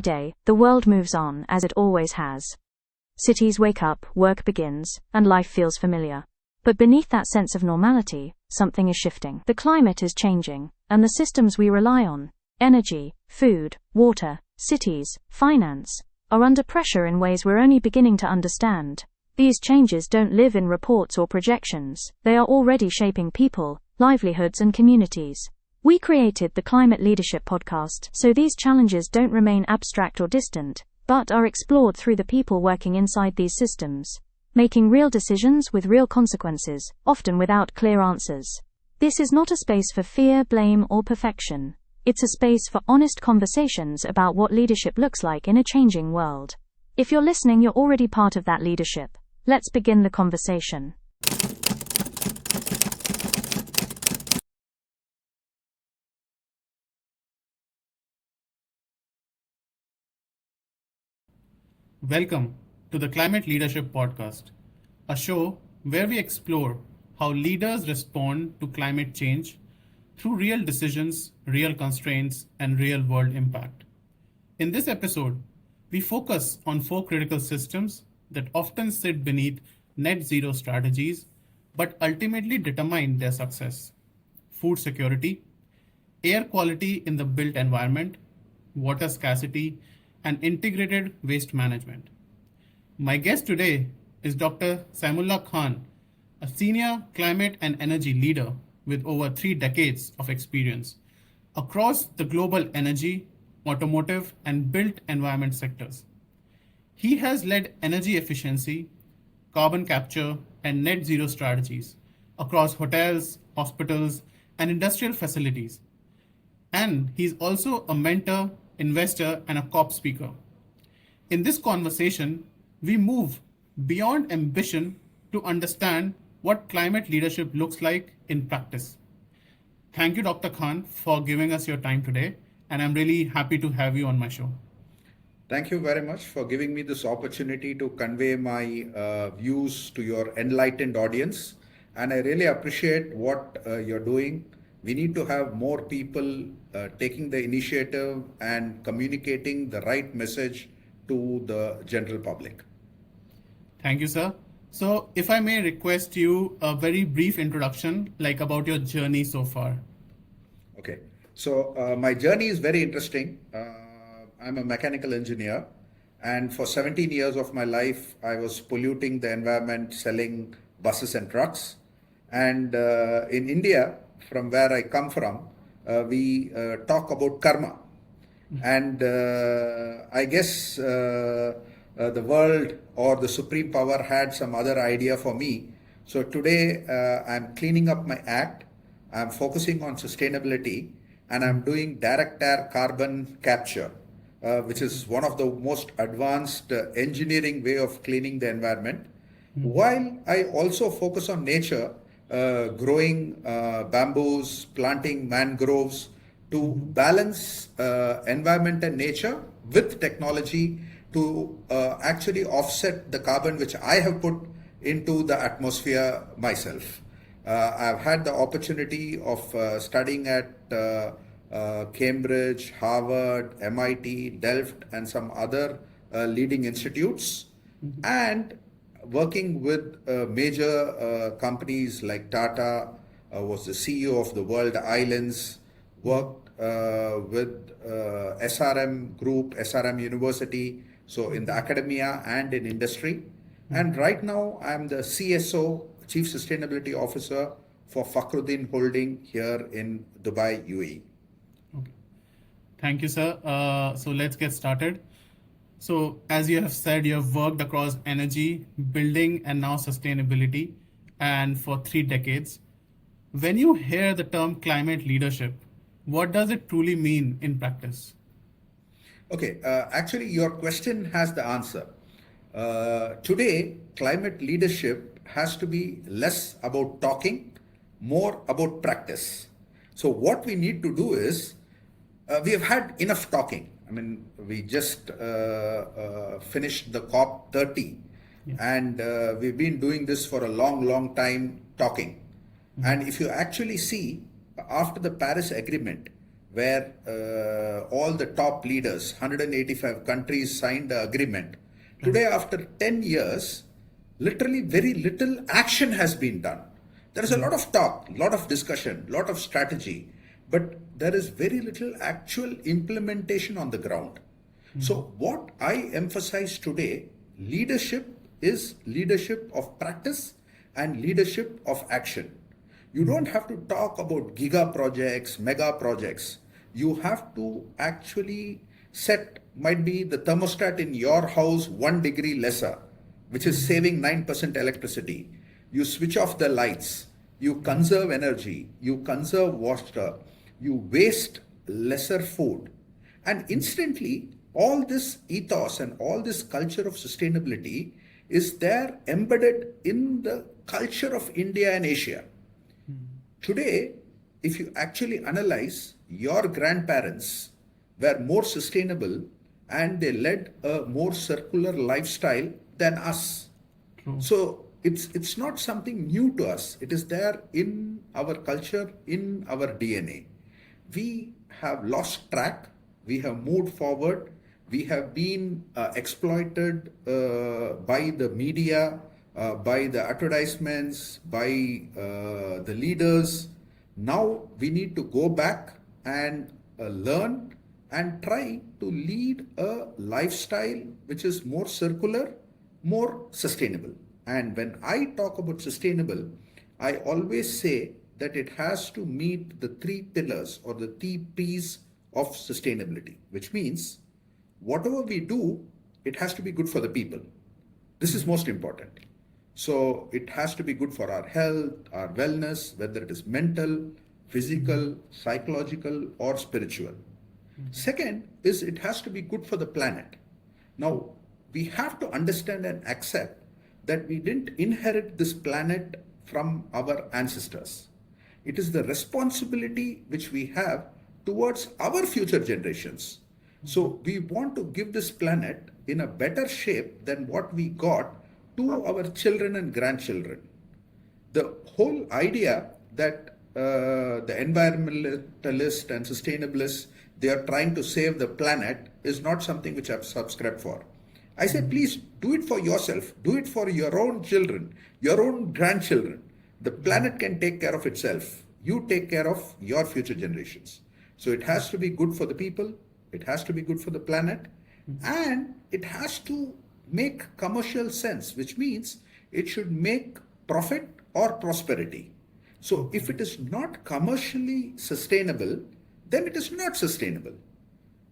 day, the world moves on as it always has. Cities wake up, work begins, and life feels familiar. But beneath that sense of normality, something is shifting. The climate is changing, and the systems we rely on, energy, food, water, cities, finance, are under pressure in ways we're only beginning to understand. These changes don't live in reports or projections, they are already shaping people, livelihoods and communities. We created the Climate Leadership Podcast so these challenges don't remain abstract or distant, but are explored through the people working inside these systems, making real decisions with real consequences, often without clear answers. This is not a space for fear, blame, or perfection. It's a space for honest conversations about what leadership looks like in a changing world. If you're listening, you're already part of that leadership. Let's begin the conversation. Welcome to the Climate Leadership Podcast, a show where we explore how leaders respond to climate change through real decisions, real constraints, and real world impact. In this episode, we focus on 4 critical systems that often sit beneath net zero strategies but ultimately determine their success: food security, air quality in the built environment, water scarcity, and integrated waste management. My guest today is Dr. Samiullah Khan, a senior climate and energy leader with over 3 decades of experience across the global energy, automotive, and built environment sectors. He has led energy efficiency, carbon capture, and net zero strategies across hotels, hospitals, and industrial facilities. And he's also a mentor, investor, and a COP speaker. In this conversation, we move beyond ambition to understand what climate leadership looks like in practice. Thank you, Dr. Khan, for giving us your time today, and I'm really happy to have you on my show. Thank you very much for giving me this opportunity to convey my views to your enlightened audience. And I really appreciate what you're doing. We need to have more people taking the initiative and communicating the right message to the general public. Thank you, sir. So if I may request you a very brief introduction, like about your journey so far. Okay. So my journey is very interesting. I'm a mechanical engineer, and for 17 years of my life, I was polluting the environment, selling buses and trucks. And in India, from where I come from, we talk about karma. And I guess the world or the supreme power had some other idea for me. So today I'm cleaning up my act. I'm focusing on sustainability, and I'm doing direct air carbon capture, which is one of the most advanced engineering way of cleaning the environment. While I also focus on nature, growing bamboos, planting mangroves to balance environment and nature with technology to actually offset the carbon which I have put into the atmosphere myself. I've had the opportunity of studying at Cambridge, Harvard, MIT, Delft, and some other leading institutes, and working with major companies like Tata, was the CEO of the World Islands, worked with SRM Group, SRM University, so in the academia and in industry. And right now I'm the CSO, Chief Sustainability Officer for Fakhruddin Holding here in Dubai, UAE. Okay. Thank you, sir. So let's get started. So as you have said, you have worked across energy, building, and now sustainability, and for 3 decades. When you hear the term climate leadership, what does it truly mean in practice? Okay, actually your question has the answer. Today, climate leadership has to be less about talking, more about practice. So what we need to do is, we have had enough talking. I mean, we just finished the COP 30, and we've been doing this for a long time talking. And if you actually see, after the Paris Agreement, where all the top leaders, 185 countries signed the agreement. Today, after 10 years, literally very little action has been done. There is a lot of talk, lot of discussion, lot of strategy, but there is very little actual implementation on the ground. So what I emphasize today, leadership is leadership of practice and leadership of action. You don't have to talk about giga projects, mega projects. You have to actually set, might be the thermostat in your house 1 degree lesser, which is saving 9% electricity. You switch off the lights, you conserve energy, you conserve water, you waste lesser food. And instantly, all this ethos and all this culture of sustainability is there embedded in the culture of India and Asia. Today, if you actually analyze, your grandparents were more sustainable and they led a more circular lifestyle than us. So it's not something new to us. It is there in our culture, in our DNA. We have lost track. We have moved forward. We have been exploited by the media, by the advertisements, by the leaders. Now we need to go back and learn and try to lead a lifestyle which is more circular, more sustainable. And when I talk about sustainable, I always say that it has to meet the 3 pillars or the 3 P's of sustainability, which means whatever we do, it has to be good for the people. This is most important. So it has to be good for our health, our wellness, whether it is mental, physical, psychological, or spiritual. Second is it has to be good for the planet. Now, we have to understand and accept that we didn't inherit this planet from our ancestors. It is the responsibility which we have towards our future generations. So we want to give this planet in a better shape than what we got to our children and grandchildren. The whole idea that the environmentalists and sustainabilists, they are trying to save the planet is not something which I've subscribed for. I say, please do it for yourself. Do it for your own children, your own grandchildren. The planet can take care of itself. You take care of your future generations. So it has to be good for the people. It has to be good for the planet. And it has to make commercial sense, which means it should make profit or prosperity. So if it is not commercially sustainable, then it is not sustainable.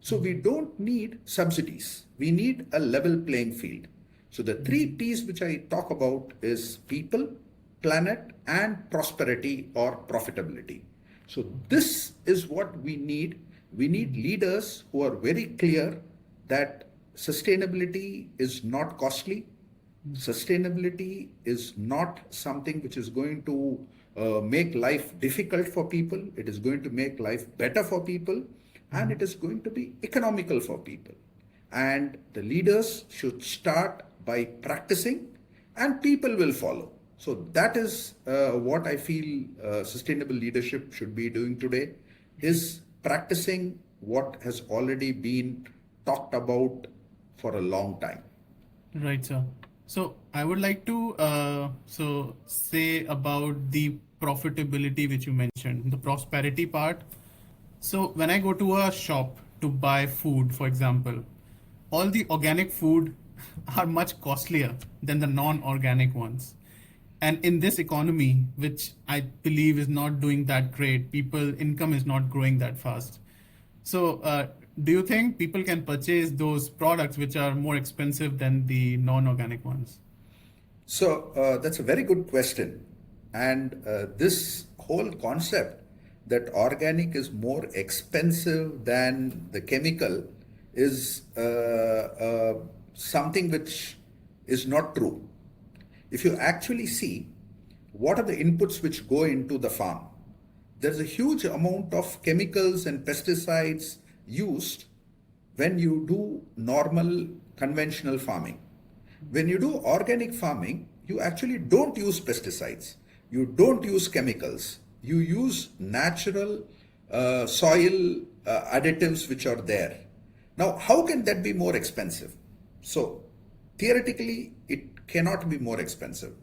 So we don't need subsidies. We need a level playing field. So the 3 P's which I talk about is people, planet, and prosperity or profitability. So this is what we need. We need leaders who are very clear that sustainability is not costly. Sustainability is not something which is going to make life difficult for people. It is going to make life better for people, and it is going to be economical for people. And the leaders should start by practicing, and people will follow. So that is what I feel sustainable leadership should be doing today, is practicing what has already been talked about for a long time. Right, sir. So I would like to say about the profitability which you mentioned, the prosperity part. So when I go to a shop to buy food, for example, all the organic food are much costlier than the non-organic ones. And in this economy, which I believe is not doing that great, income is not growing that fast. So do you think people can purchase those products which are more expensive than the non-organic ones? So that's a very good question. And this whole concept that organic is more expensive than the chemical is something which is not true. If you actually see what are the inputs which go into the farm, there's a huge amount of chemicals and pesticides used when you do normal conventional farming. When you do organic farming, you actually don't use pesticides. You don't use chemicals. You use natural soil additives which are there. Now, how can that be more expensive? So, theoretically, it cannot be more expensive.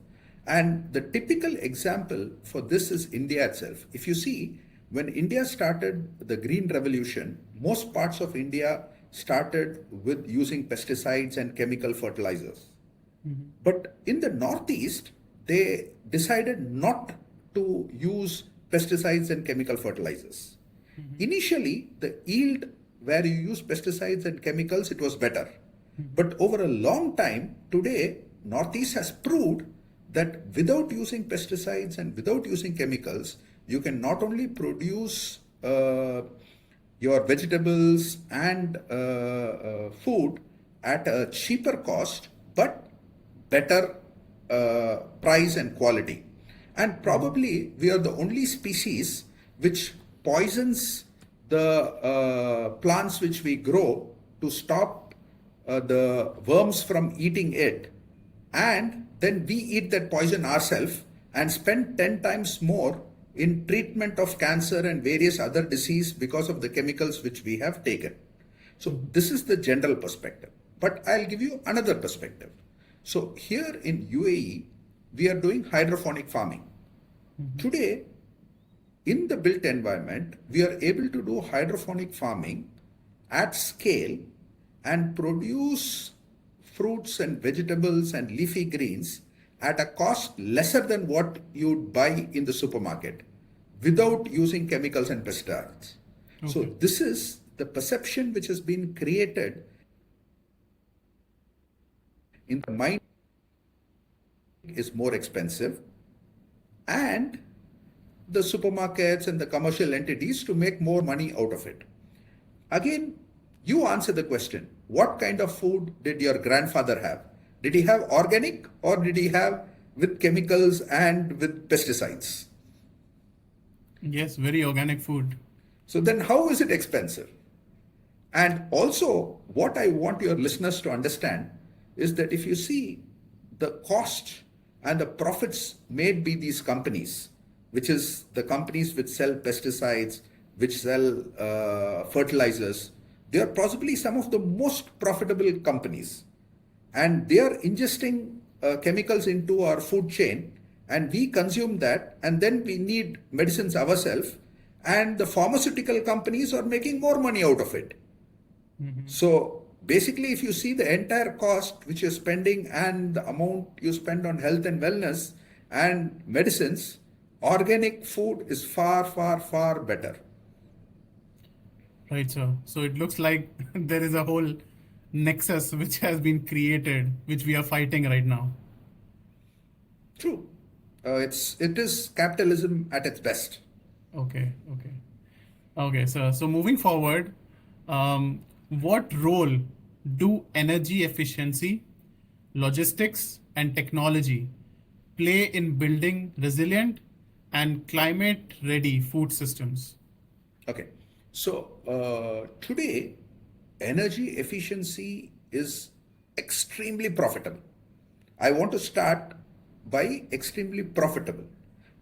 And the typical example for this is India itself. If you see, when India started the Green Revolution, most parts of India started with using pesticides and chemical fertilizers. But in the Northeast, they decided not to use pesticides and chemical fertilizers. Initially, the yield where you use pesticides and chemicals, it was better. But over a long time, today, Northeast has proved that without using pesticides and without using chemicals, you can not only produce your vegetables and food at a cheaper cost, but better price and quality. And probably we are the only species which poisons the plants which we grow to stop the worms from eating it, and then we eat that poison ourselves and spend 10 times more in treatment of cancer and various other disease because of the chemicals which we have taken. So this is the general perspective. But I'll give you another perspective. So here in UAE, we are doing hydroponic farming. Today, in the built environment, we are able to do hydroponic farming at scale and produce fruits and vegetables and leafy greens at a cost lesser than what you'd buy in the supermarket without using chemicals and pesticides. Okay. So this is the perception which has been created in the mind is more expensive, and the supermarkets and the commercial entities to make more money out of it. Again, you answer the question, what kind of food did your grandfather have? Did he have organic or did he have with chemicals and with pesticides? Yes, very organic food. So then how is it expensive? And also what I want your listeners to understand is that if you see the cost and the profits made by these companies, which is the companies which sell pesticides, which sell fertilizers, they are possibly some of the most profitable companies. And they are ingesting chemicals into our food chain, and we consume that, and then we need medicines ourselves, and the pharmaceutical companies are making more money out of it. So basically, if you see the entire cost which you're spending and the amount you spend on health and wellness and medicines, organic food is far, far, far better. Right, sir. So it looks like there is a whole nexus which has been created, which we are fighting right now. True. It is capitalism at its best. Okay. So moving forward, what role do energy efficiency, logistics, and technology play in building resilient and climate-ready food systems? Okay. So today, energy efficiency is extremely profitable. I want to start by extremely profitable.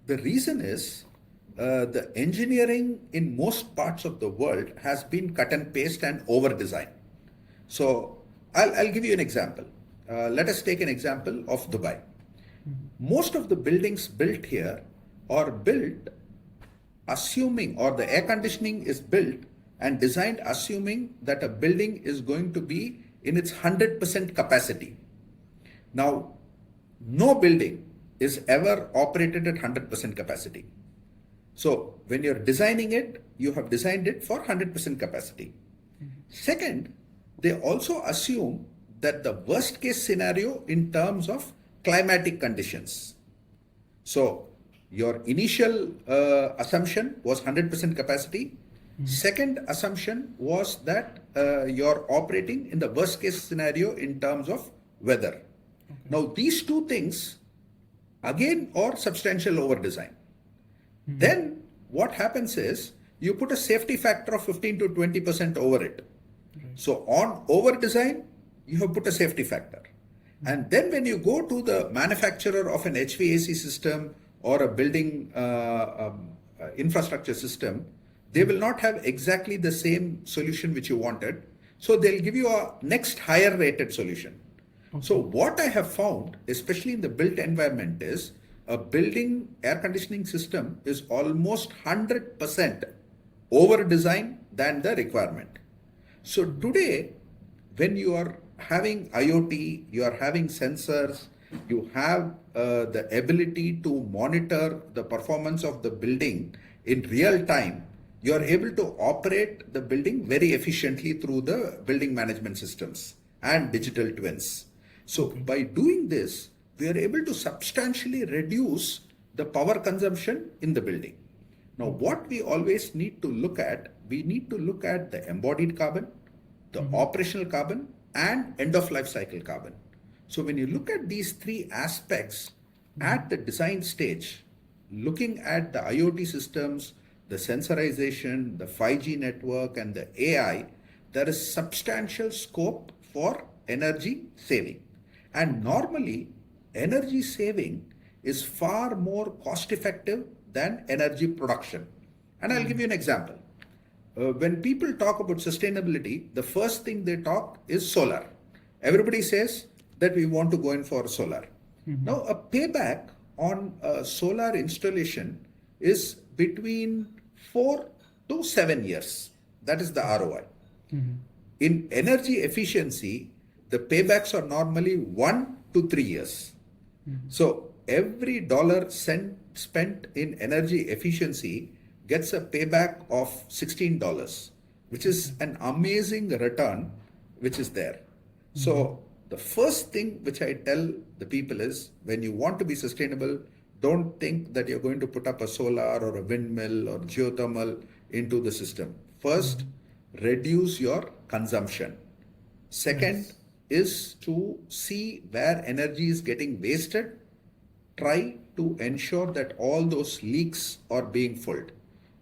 The reason is the engineering in most parts of the world has been cut and paste and over designed. So I'll give you an example. Let us take an example of Dubai. Most of the buildings built here are built assuming, or the air conditioning is built and designed assuming that a building is going to be in its 100% capacity. Now, no building is ever operated at 100% capacity. So when you're designing it, you have designed it for 100% capacity. Second, they also assume that the worst case scenario in terms of climatic conditions. So your initial assumption was 100% capacity. Second assumption was that you're operating in the worst case scenario in terms of weather. Now these two things again are substantial over design. Then what happens is you put a safety factor of 15 to 20% over it. So on over design, you have put a safety factor. And then when you go to the manufacturer of an HVAC system or a building infrastructure system, they will not have exactly the same solution which you wanted. So they'll give you a next higher rated solution. So what I have found, especially in the built environment, is a building air conditioning system is almost 100% over designed than the requirement. So today, when you are having IoT, you are having sensors, you have the ability to monitor the performance of the building in real time, you are able to operate the building very efficiently through the building management systems and digital twins. So by doing this, we are able to substantially reduce the power consumption in the building. Now, what we always need to look at, we need to look at the embodied carbon, the operational carbon, and end of life cycle carbon. So when you look at these three aspects at the design stage, looking at the IoT systems, the sensorization, the 5G network, and the AI, there is substantial scope for energy saving. And normally, energy saving is far more cost effective than energy production. And I'll give you an example. When people talk about sustainability, the first thing they talk is solar. Everybody says that we want to go in for solar. Now, a payback on a solar installation is between 4 to 7 years. That is the ROI. In energy efficiency, the paybacks are normally 1 to 3 years. So every dollar spent in energy efficiency gets a payback of $16, which is an amazing return which is there. So the first thing which I tell the people is, when you want to be sustainable, don't think that you're going to put up a solar or a windmill or geothermal into the system. First, reduce your consumption. Second is to see where energy is getting wasted. Try to ensure that all those leaks are being filled.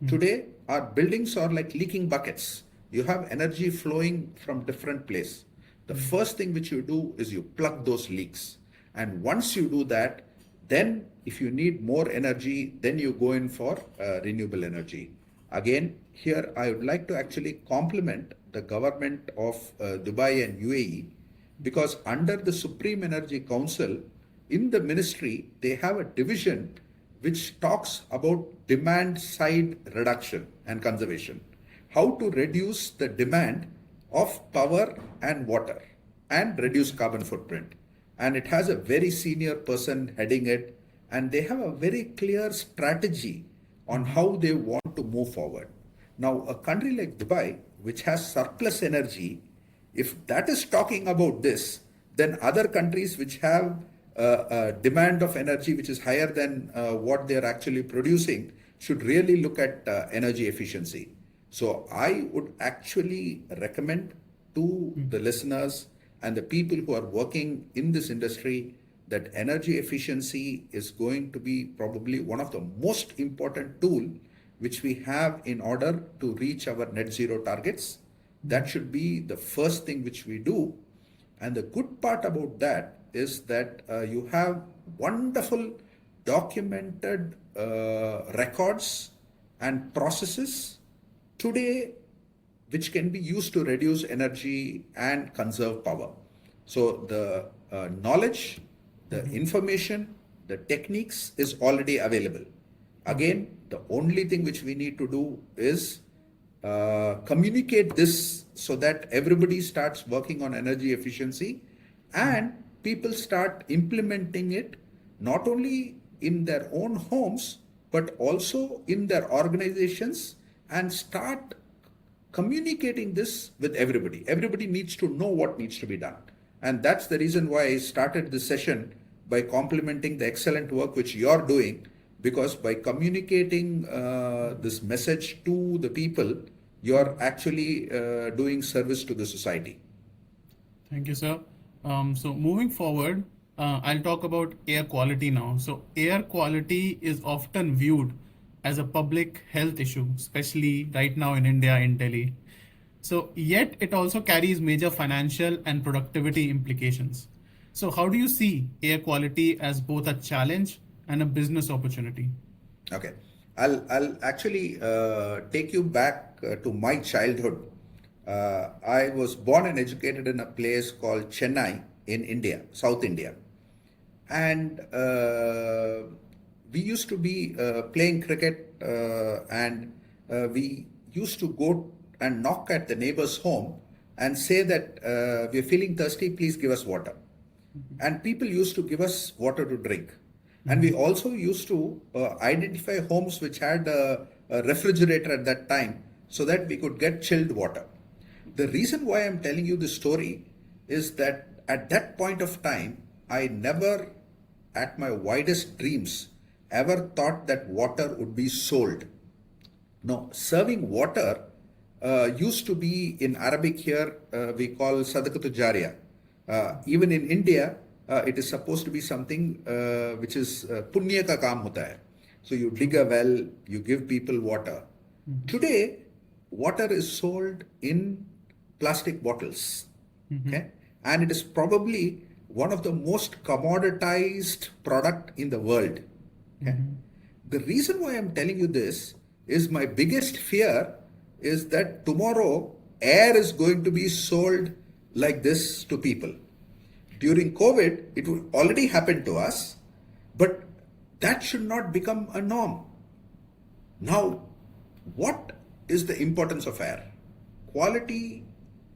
Today, our buildings are like leaking buckets. You have energy flowing from different places. The first thing which you do is you plug those leaks. And once you do that, then if you need more energy, then you go in for renewable energy. Again, here I would like to actually compliment the government of Dubai and UAE, because under the Supreme Energy Council, in the ministry, they have a division which talks about demand side reduction and conservation. How to reduce the demand of power and water and reduce carbon footprint. And it has a very senior person heading it, and they have a very clear strategy on how they want to move forward. Now, a country like Dubai, which has surplus energy, if that is talking about this, then other countries which have demand of energy which is higher than what they're actually producing should really look at energy efficiency. So I would actually recommend to the listeners and the people who are working in this industry that energy efficiency is going to be probably one of the most important tool which we have in order to reach our net zero targets. That should be the first thing which we do. And the good part about that is that you have wonderful documented records and processes today which can be used to reduce energy and conserve power. So the knowledge, the information, the techniques is already available. Again, the only thing which we need to do is communicate this so that everybody starts working on energy efficiency and people start implementing it not only in their own homes but also in their organizations, and start communicating this with everybody. Everybody needs to know what needs to be done. And that's the reason why I started this session by complimenting the excellent work which you're doing, because by communicating this message to the people, you're actually doing service to the society. Thank you, sir. So moving forward, I'll talk about air quality now. So air quality is often viewed as a public health issue, especially right now in India, in Delhi. So yet it also carries major financial and productivity implications. So how do you see air quality as both a challenge and a business opportunity? Okay. I'll actually take you back to my childhood. I was born and educated in a place called Chennai in India, South India. And we used to be playing cricket and we used to go and knock at the neighbor's home and say that we're feeling thirsty, please give us water. And people used to give us water to drink. And we also used to identify homes which had a refrigerator at that time so that we could get chilled water. The reason why I'm telling you this story is that at that point of time, I never, at my widest dreams, ever thought that water would be sold. No, serving water used to be in Arabic here, we call sadaqatu jariya. Even in India, it is supposed to be something which is punya ka kaam hota hai. So you dig a well, you give people water. Today, water is sold in plastic bottles. Okay? And it is probably one of the most commoditized product in the world. Okay? The reason why I'm telling you this is my biggest fear is that tomorrow air is going to be sold like this to people. During COVID, it would already happen to us, but that should not become a norm. Now, what is the importance of air? Quality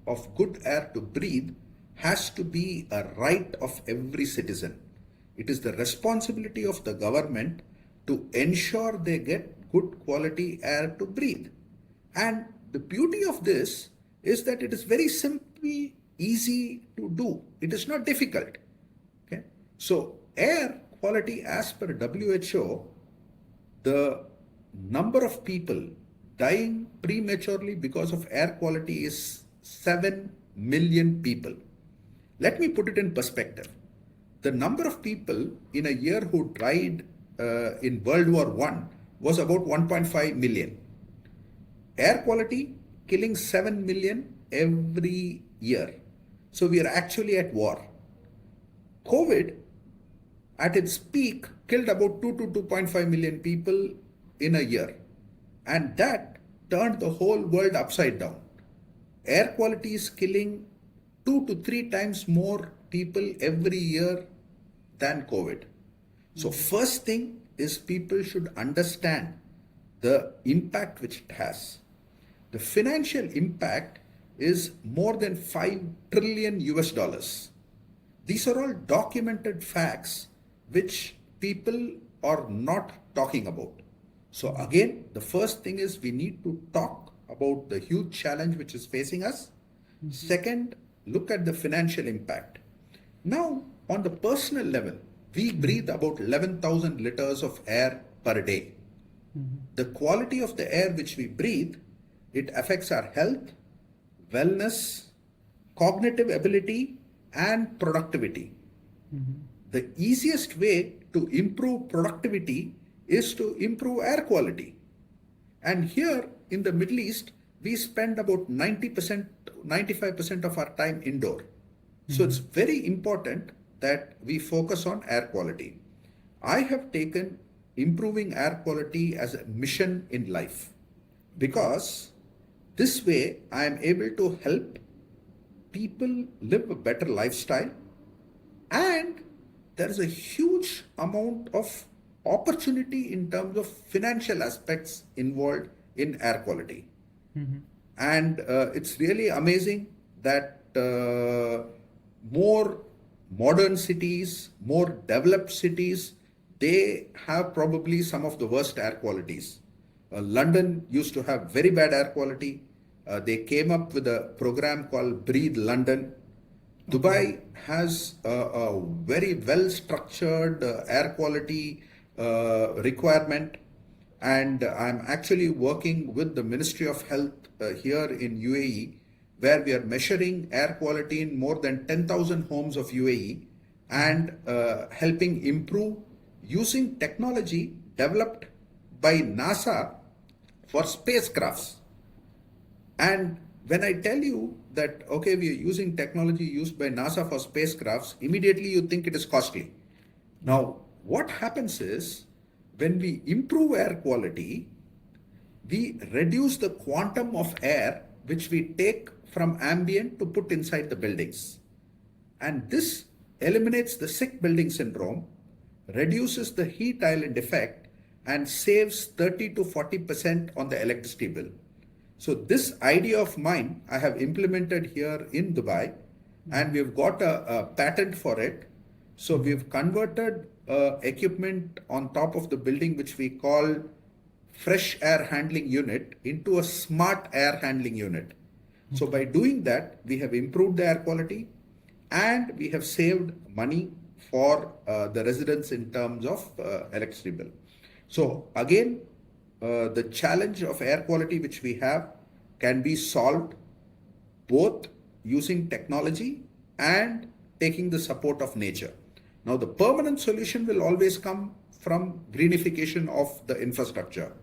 of good air to breathe has to be a right of every citizen. It is the responsibility of the government to ensure they get good quality air to breathe. And the beauty of this is that it is very simply easy to do. It is not difficult. Okay? So air quality as per WHO, the number of people dying prematurely because of air quality is 7 million people. Let me put it in perspective. The number of people in a year who died in World War I was about 1.5 million. Air quality killing 7 million every year. So we are actually at war. COVID at its peak killed about 2 to 2.5 million people in a year. And that turned the whole world upside down. Air quality is killing 2 to 3 times more people every year than COVID. So first thing is people should understand the impact which it has. The financial impact is more than 5 trillion US dollars. These are all documented facts which people are not talking about. So again, the first thing is we need to talk about the huge challenge which is facing us. Second, look at the financial impact. Now, on the personal level, we breathe about 11,000 liters of air per day. The quality of the air which we breathe, it affects our health, wellness, cognitive ability, and productivity. The easiest way to improve productivity is to improve air quality. And here in the Middle East, we spend about 90%, 95% of our time indoor. So it's very important that we focus on air quality. I have taken improving air quality as a mission in life because this way I am able to help people live a better lifestyle, and there is a huge amount of opportunity in terms of financial aspects involved in air quality. And it's really amazing that more modern cities, more developed cities, they have probably some of the worst air qualities. London used to have very bad air quality. They came up with a program called Breathe London. Dubai has a very well structured air quality requirement, and I'm actually working with the Ministry of Health here in UAE, where we are measuring air quality in more than 10,000 homes of UAE and helping improve using technology developed by NASA for spacecrafts. And when I tell you that, okay, we are using technology used by NASA for spacecrafts, immediately you think it is costly. Now, what happens is when we improve air quality, we reduce the quantum of air which we take from ambient to put inside the buildings. And this eliminates the sick building syndrome, reduces the heat island effect, and saves 30 to 40% on the electricity bill. So this idea of mine I have implemented here in Dubai, and we've got a patent for it. So we've converted equipment on top of the building which we call fresh air handling unit into a smart air handling unit. So by doing that, we have improved the air quality and we have saved money for the residents in terms of electricity bill. So again, the challenge of air quality which we have can be solved both using technology and taking the support of nature. Now the permanent solution will always come from greenification of the infrastructure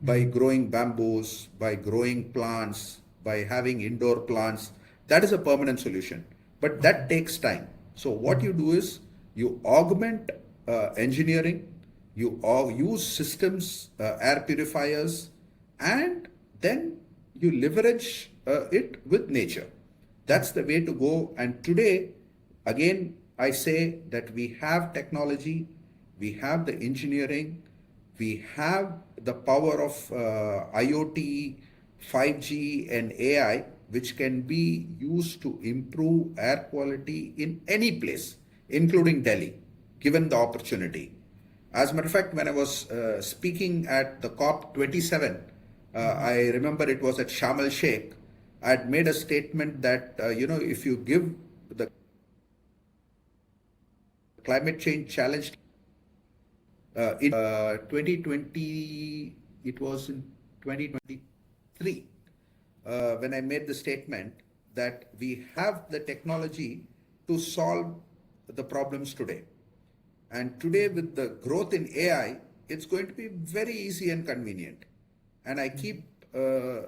by growing bamboos, by growing plants, by having indoor plants. That is a permanent solution, but that takes time. So what you do is you augment engineering, you use systems, air purifiers, and then you leverage it with nature. That's the way to go. And today, again, I say that we have technology, we have the engineering, we have the power of IoT, 5G, and AI, which can be used to improve air quality in any place, including Delhi, given the opportunity. As a matter of fact, when I was speaking at the COP27, I remember it was at Sharm el Sheikh, I had made a statement that, if you give the climate change challenge in 2020, it was in 2023, when I made the statement that we have the technology to solve the problems today. And today with the growth in AI, it's going to be very easy and convenient. And I keep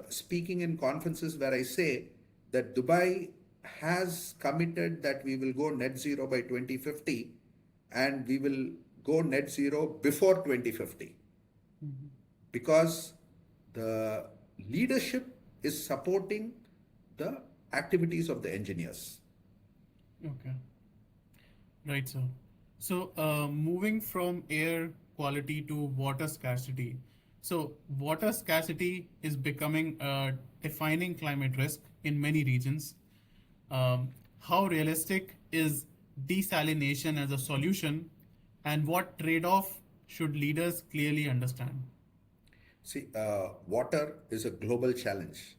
speaking in conferences where I say that Dubai has committed that we will go net zero by 2050 and we will go net zero before 2050 because the leadership is supporting the activities of the engineers. Okay. Right, sir. So moving from air quality to water scarcity. So water scarcity is becoming a defining climate risk in many regions. How realistic is desalination as a solution, and what trade-off should leaders clearly understand? See, water is a global challenge.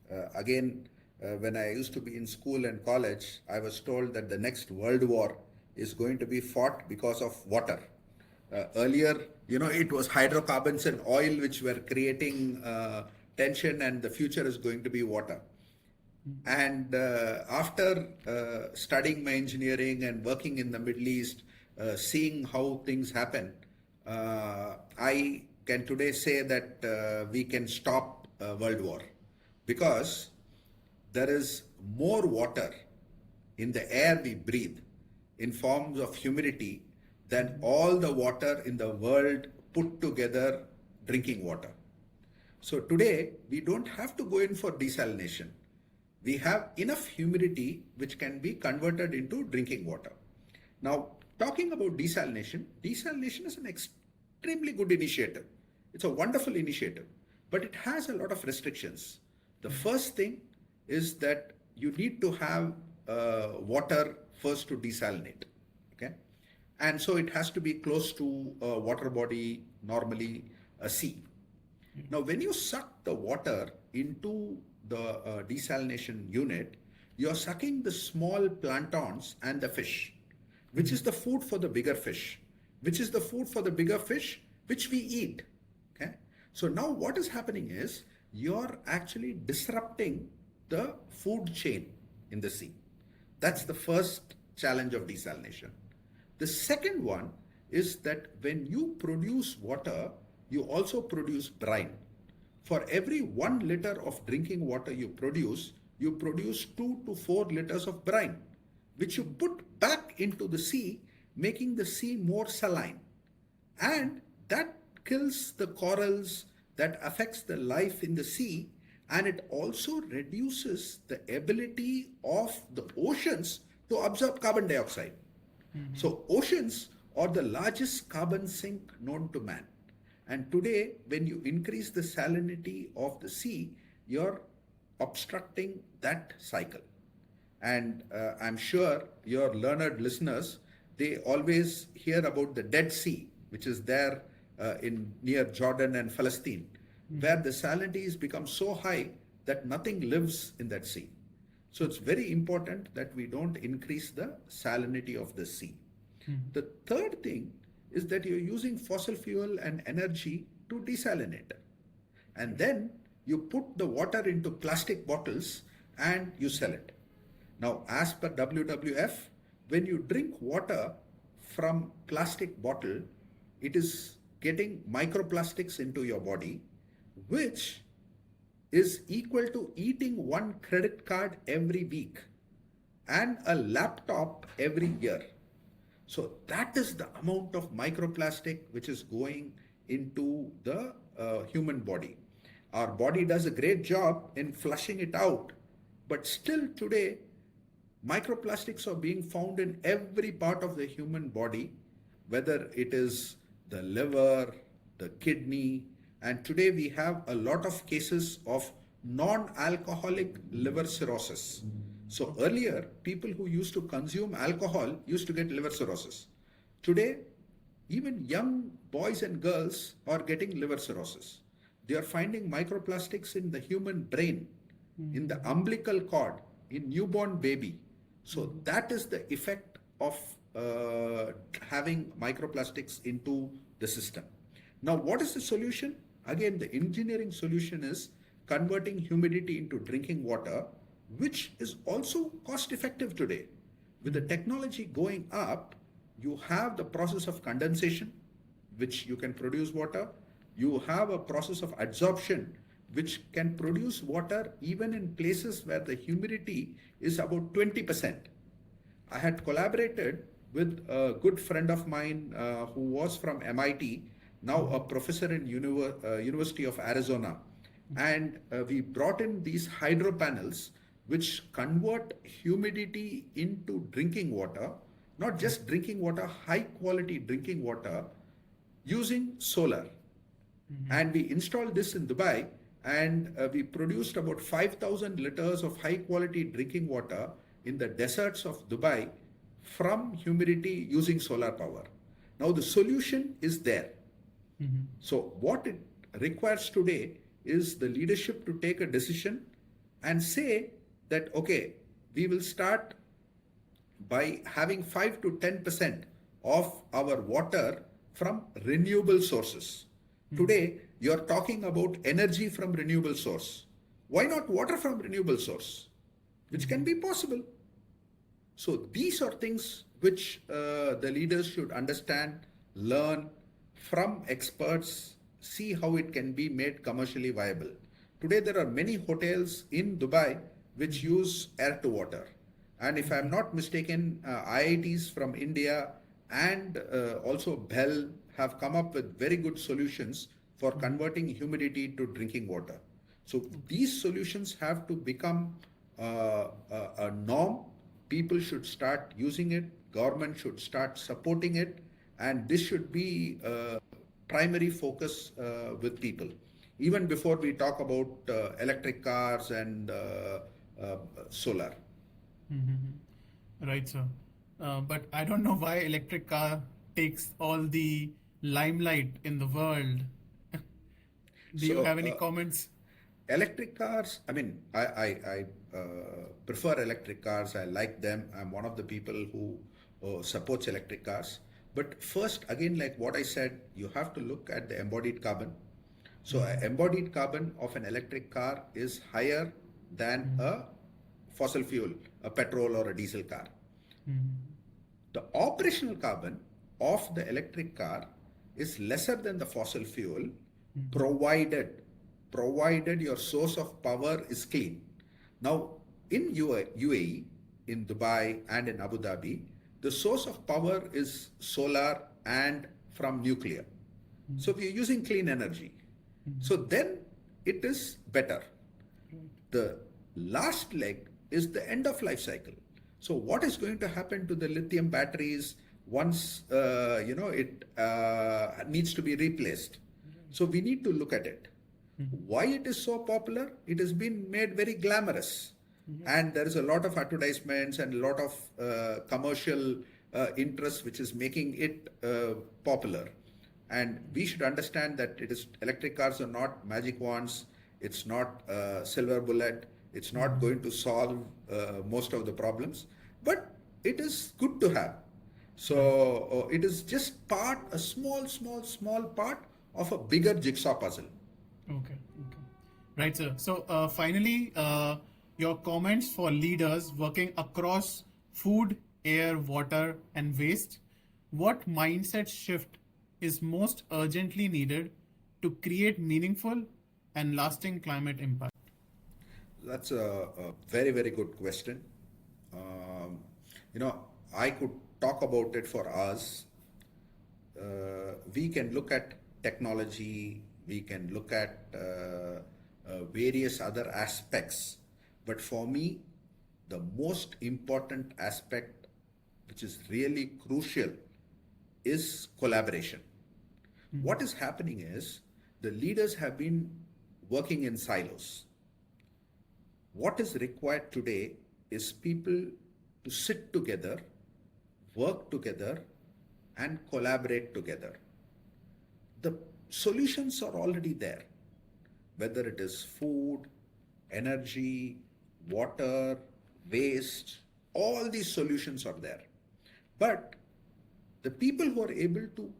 When I used to be in school and college, I was told that the next world war is going to be fought because of water. Earlier, it was hydrocarbons and oil which were creating tension, and the future is going to be water. And after studying my engineering and working in the Middle East, seeing how things happen, I can today say that we can stop world war because there is more water in the air we breathe in forms of humidity than all the water in the world put together drinking water. So today we don't have to go in for desalination. We have enough humidity which can be converted into drinking water. Now, talking about desalination is an extremely good initiative. It's a wonderful initiative, but it has a lot of restrictions. The first thing is that you need to have water first to desalinate. Okay, and so it has to be close to a water body, normally a sea. Now, when you suck the water into the desalination unit, you're sucking the small planktons and the fish, which is the food for the bigger fish, which we eat. Okay, so now what is happening is you're actually disrupting the food chain in the sea. That's the first challenge of desalination. The second one is that when you produce water, you also produce brine. For every 1 liter of drinking water you produce 2 to 4 liters of brine, which you put back into the sea, making the sea more saline. And that kills the corals, that affects the life in the sea, and it also reduces the ability of the oceans to absorb carbon dioxide. So oceans are the largest carbon sink known to man. And today, when you increase the salinity of the sea, you're obstructing that cycle. And I'm sure your learned listeners, they always hear about the Dead Sea, which is there in near Jordan and Palestine, where the salinity has become so high that nothing lives in that sea. So it's very important that we don't increase the salinity of the sea. The third thing is that you're using fossil fuel and energy to desalinate. And then you put the water into plastic bottles and you sell it. Now, as per WWF, when you drink water from plastic bottle, it is getting microplastics into your body, which is equal to eating one credit card every week and a laptop every year. So that is the amount of microplastic which is going into the human body. Our body does a great job in flushing it out, but still today, microplastics are being found in every part of the human body, whether it is the liver, the kidney, and today we have a lot of cases of non-alcoholic liver cirrhosis. So earlier, people who used to consume alcohol used to get liver cirrhosis. Today, even young boys and girls are getting liver cirrhosis. They are finding microplastics in the human brain, in the umbilical cord, in newborn baby. So that is the effect of having microplastics into the system. Now, what is the solution? Again, the engineering solution is converting humidity into drinking water, which is also cost effective today. With the technology going up, you have the process of condensation, which you can produce water. You have a process of adsorption, which can produce water even in places where the humidity is about 20%. I had collaborated with a good friend of mine who was from MIT, now a professor in University of Arizona. And we brought in these hydro panels which convert humidity into drinking water, not just drinking water, high quality drinking water using solar. And we installed this in Dubai, and we produced about 5,000 liters of high quality drinking water in the deserts of Dubai from humidity using solar power. Now the solution is there. So what it requires today is the leadership to take a decision and say that, okay, we will start by having 5 to 10% of our water from renewable sources. Today, you're talking about energy from renewable source. Why not water from renewable source? Which can be possible. So these are things which the leaders should understand, learn from experts, see how it can be made commercially viable. Today, there are many hotels in Dubai which use air to water. And if I'm not mistaken, IITs from India and also Bell have come up with very good solutions for converting humidity to drinking water. So these solutions have to become a norm. People should start using it. Government should start supporting it. And this should be a primary focus with people. Even before we talk about electric cars and solar. Right, sir. But I don't know why electric car takes all the limelight in the world. Do you have any comments? Electric cars, I mean, I prefer electric cars. I like them. I'm one of the people who supports electric cars. But first, again, like what I said, you have to look at the embodied carbon. So embodied carbon of an electric car is higher than a fossil fuel, a petrol or a diesel car. The operational carbon of the electric car is lesser than the fossil fuel, provided your source of power is clean. Now, in UAE, in Dubai and in Abu Dhabi, the source of power is solar and from nuclear. So we are using clean energy. So then it is better. The last leg is the end of life cycle. So what is going to happen to the lithium batteries once it needs to be replaced? So we need to look at it. Why it is so popular? It has been made very glamorous, and there is a lot of advertisements and a lot of commercial interest which is making it popular. And we should understand that electric cars are not magic wands. It's not a silver bullet. It's not going to solve most of the problems, but it is good to have. So it is just a small part of a bigger jigsaw puzzle. Okay. Right, sir. So finally, your comments for leaders working across food, air, water, and waste. What mindset shift is most urgently needed to create meaningful and lasting climate impact? That's a very, very good question. I could talk about it for hours. We can look at technology, we can look at various other aspects. But for me, the most important aspect, which is really crucial, is collaboration. What is happening is the leaders have been working in silos. What is required today is people to sit together, work together, and collaborate together. The solutions are already there, whether it is food, energy, water, waste, all these solutions are there. But the people who are able to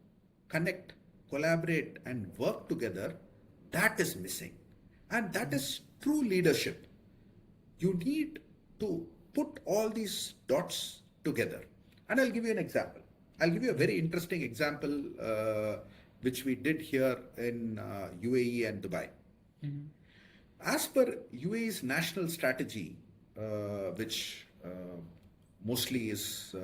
connect, collaborate, and work together, that is missing. And that is true leadership. You need to put all these dots together. And I'll give you an example. I'll give you a very interesting example which we did here in UAE and Dubai. As per UAE's national strategy, which mostly is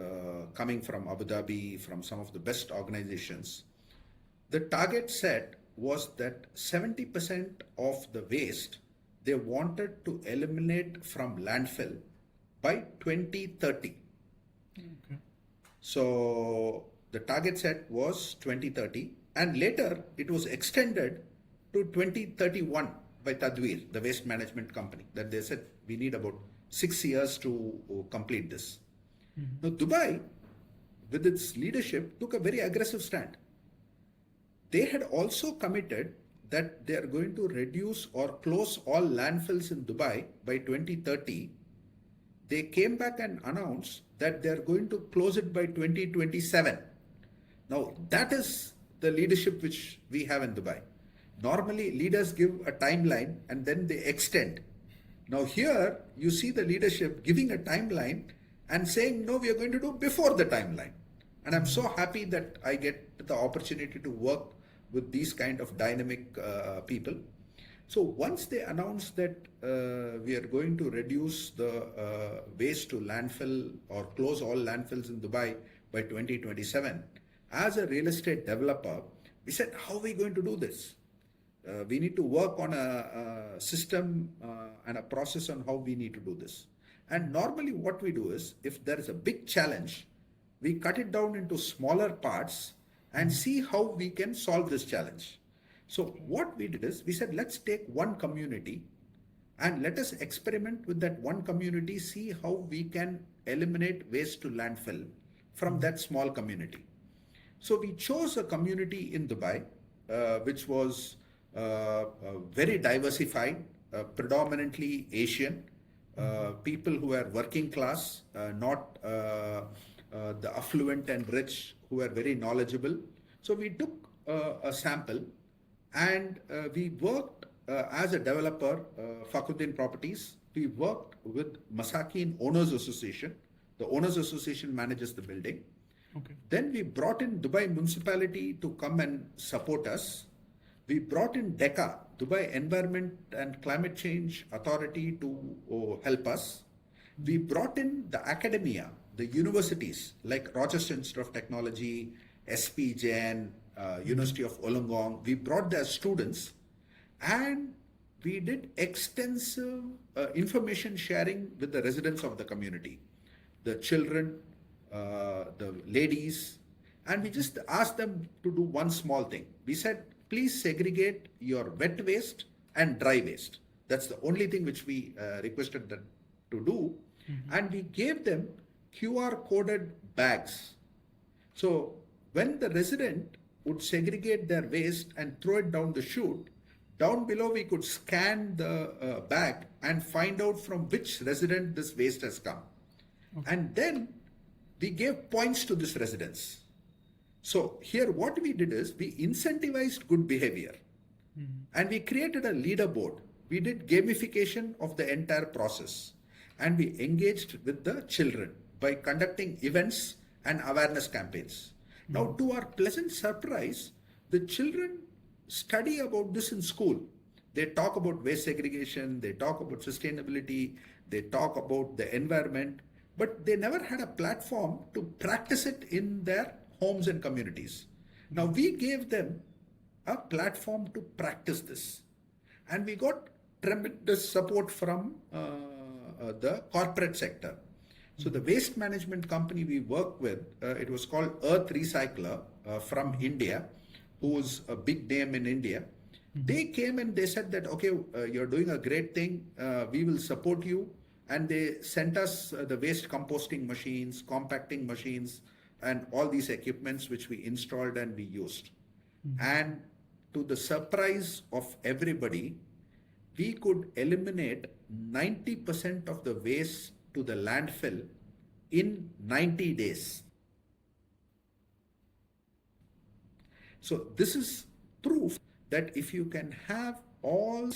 coming from Abu Dhabi, from some of the best organizations, the target set was that 70% of the waste they wanted to eliminate from landfill by 2030. Okay. So the target set was 2030, and later it was extended to 2031 by Tadweer, the waste management company, that they said we need about 6 years to complete this. Now Dubai, with its leadership, took a very aggressive stand. They had also committed that they are going to reduce or close all landfills in Dubai by 2030. They came back and announced that they are going to close it by 2027. Now, that is the leadership which we have in Dubai. Normally, leaders give a timeline and then they extend. Now, here you see the leadership giving a timeline and saying, no, we are going to do before the timeline. And I'm so happy that I get the opportunity to work with these kind of dynamic people. So once they announced that we are going to reduce the waste to landfill or close all landfills in Dubai by 2027, as a real estate developer, we said, how are we going to do this? We need to work on a system and a process on how we need to do this. And normally what we do is, if there is a big challenge, we cut it down into smaller parts and see how we can solve this challenge. So what we did is, we said, let's take one community and let us experiment with that one community, see how we can eliminate waste to landfill from that small community. So we chose a community in Dubai, which was very diversified, predominantly Asian, people who are working class, not the affluent and rich who are very knowledgeable. So we took a sample and we worked as a developer, Fakhruddin Properties. We worked with Masakin Owners Association. The Owners Association manages the building. Okay. Then we brought in Dubai Municipality to come and support us. We brought in DECA, Dubai Environment and Climate Change Authority, to help us. We brought in the academia, the universities like Rochester Institute of Technology, SP Jain, University of Wollongong. We brought their students and we did extensive information sharing with the residents of the community, the children, the ladies, and we just asked them to do one small thing. We said, please segregate your wet waste and dry waste. That's the only thing which we requested them to do. And we gave them QR coded bags. So when the resident would segregate their waste and throw it down the chute, down below we could scan the bag and find out from which resident this waste has come. And then we gave points to this residents. So here what we did is we incentivized good behavior and we created a leaderboard. We did gamification of the entire process and we engaged with the children by conducting events and awareness campaigns. Now, to our pleasant surprise, the children study about this in school. They talk about waste segregation, they talk about sustainability, they talk about the environment, but they never had a platform to practice it in their homes and communities. Now, we gave them a platform to practice this. And we got tremendous support from the corporate sector. So the waste management company we work with, it was called Earth Recycler from India, who's a big name in India. They came and they said that, okay, you're doing a great thing. We will support you. And they sent us the waste composting machines, compacting machines, and all these equipments which we installed and we used. And to the surprise of everybody, we could eliminate 90% of the waste to the landfill in 90 days. So this is proof that if you can have all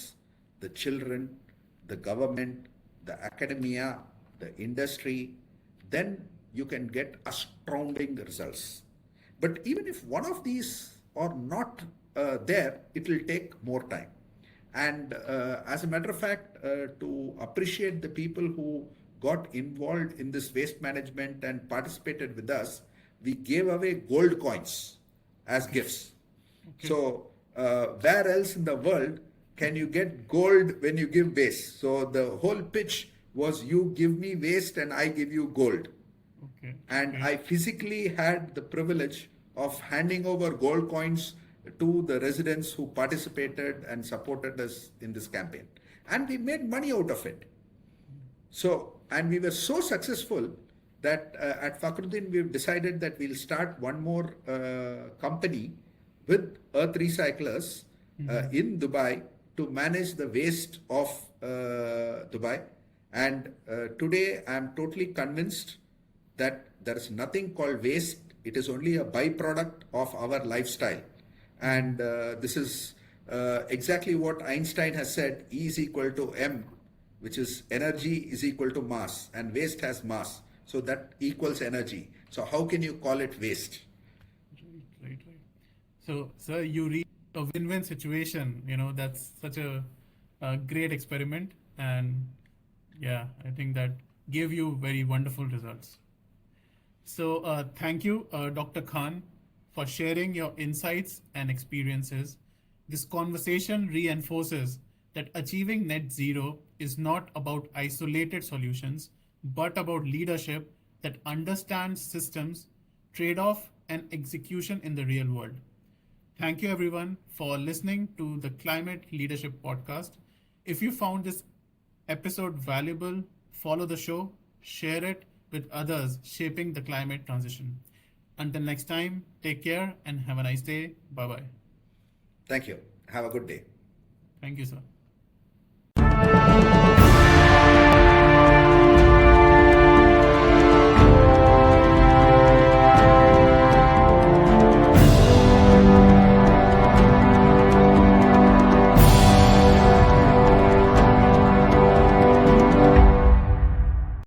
the children, the government, the academia, the industry, then you can get astounding results. But even if one of these are not there, it will take more time. And as a matter of fact, to appreciate the people who got involved in this waste management and participated with us, we gave away gold coins as gifts. Okay. So where else in the world can you get gold when you give waste? So the whole pitch was you give me waste and I give you gold. Okay. And I physically had the privilege of handing over gold coins to the residents who participated and supported us in this campaign. And we made money out of it. So, and we were so successful that at Fakhruddin we've decided that we'll start one more company with Earth Recyclers in Dubai to manage the waste of Dubai. And today I'm totally convinced that there is nothing called waste. It is only a byproduct of our lifestyle. And this is exactly what Einstein has said, E is equal to M, which is energy is equal to mass, and waste has mass. So that equals energy. So how can you call it waste? Right. So, sir, you reach a win-win situation. You know, that's such a great experiment. And yeah, I think that gave you very wonderful results. So thank you, Dr. Khan, for sharing your insights and experiences. This conversation reinforces that achieving net zero is not about isolated solutions, but about leadership that understands systems, trade-off, and execution in the real world. Thank you everyone for listening to the Climate Leadership Podcast. If you found this episode valuable, follow the show, share it with others shaping the climate transition. Until next time, take care and have a nice day. Bye-bye. Thank you. Have a good day. Thank you, sir.